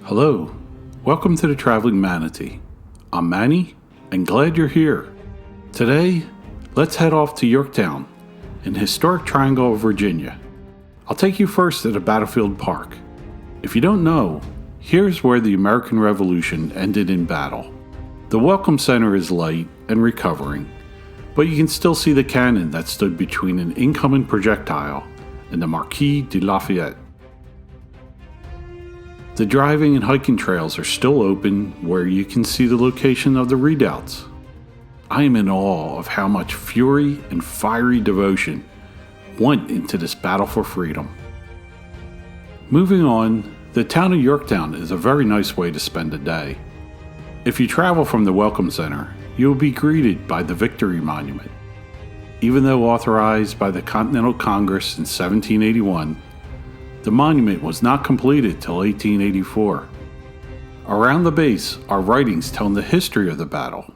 Hello, welcome to the Traveling Manatee. I'm Manny, and glad you're here. Today, let's head off to Yorktown, in historic Triangle of Virginia. I'll take you first to the Battlefield Park. If you don't know, here's where the American Revolution ended in battle. The Welcome Center is light and recovering, but you can still see the cannon that stood between an incoming projectile and the Marquis de Lafayette. The driving and hiking trails are still open where you can see the location of the redoubts. I am in awe of how much fury and fiery devotion went into this battle for freedom. Moving on, the town of Yorktown is a very nice way to spend a day. If you travel from the Welcome Center, you will be greeted by the Victory Monument. Even though authorized by the Continental Congress in 1781, the monument was not completed till 1884. Around the base are writings telling the history of the battle.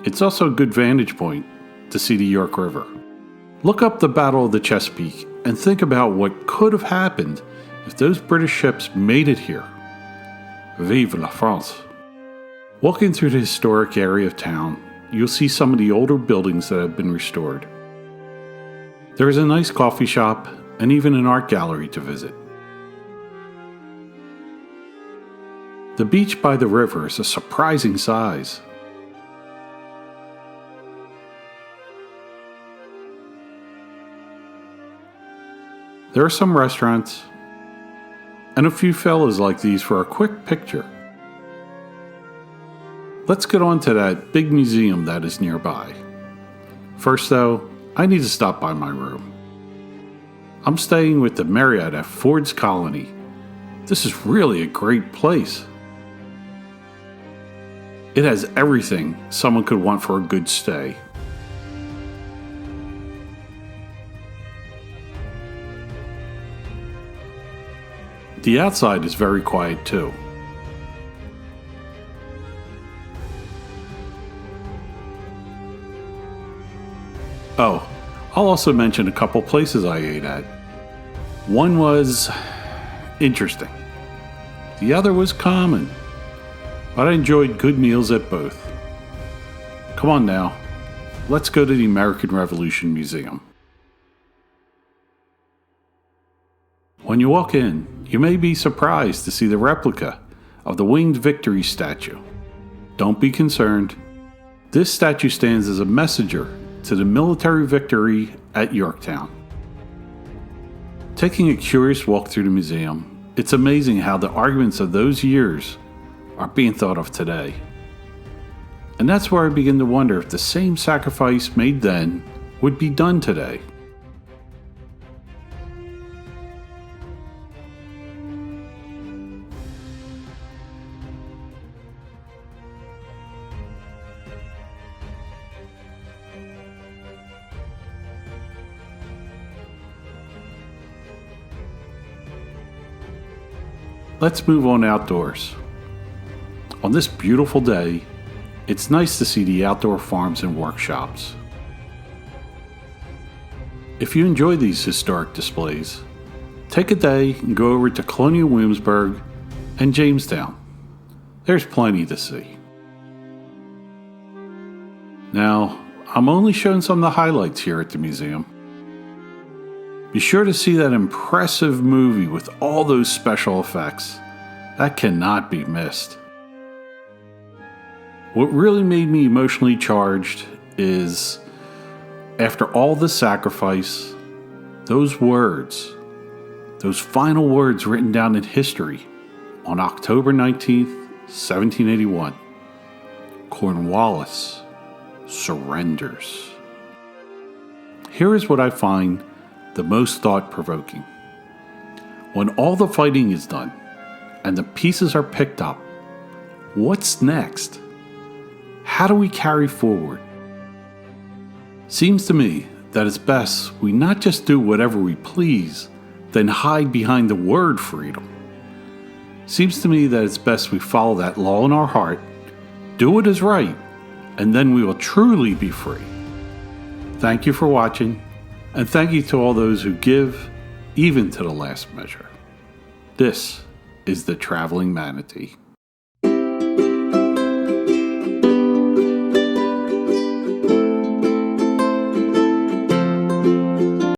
It's also a good vantage point to see the York River. Look up the Battle of the Chesapeake and think about what could have happened if those British ships made it here. Vive la France! Walking through the historic area of town, you'll see some of the older buildings that have been restored. There is a nice coffee shop and even an art gallery to visit. The beach by the river is a surprising size. There are some restaurants and a few fellas like these for a quick picture. Let's get on to that big museum that is nearby. First though, I need to stop by my room. I'm staying with the Marriott at Ford's Colony. This is really a great place. It has everything someone could want for a good stay. The outside is very quiet too. Oh, I'll also mention a couple places I ate at. One was interesting. The other was common, but I enjoyed good meals at both. Come on now, let's go to the American Revolution Museum. When you walk in, you may be surprised to see the replica of the Winged Victory statue. Don't be concerned. This statue stands as a messenger to the military victory at Yorktown. Taking a curious walk through the museum, it's amazing how the arguments of those years are being thought of today. And that's where I begin to wonder if the same sacrifice made then would be done today. Let's move on outdoors. On this beautiful day, it's nice to see the outdoor farms and workshops. If you enjoy these historic displays, take a day and go over to Colonial Williamsburg and Jamestown. There's plenty to see. Now, I'm only showing some of the highlights here at the museum. Be sure to see that impressive movie with all those special effects. That cannot be missed. What really made me emotionally charged is, after all the sacrifice, those words, those final words written down in history on October 19th, 1781. Cornwallis surrenders. Here is what I find the most thought-provoking. When all the fighting is done and the pieces are picked up, what's next? How do we carry forward? Seems to me that it's best we not just do whatever we please, then hide behind the word freedom. Seems to me that it's best we follow that law in our heart, do what is right, and then we will truly be free. Thank you for watching. And thank you to all those who give, even to the last measure. This is the Traveling Manatee.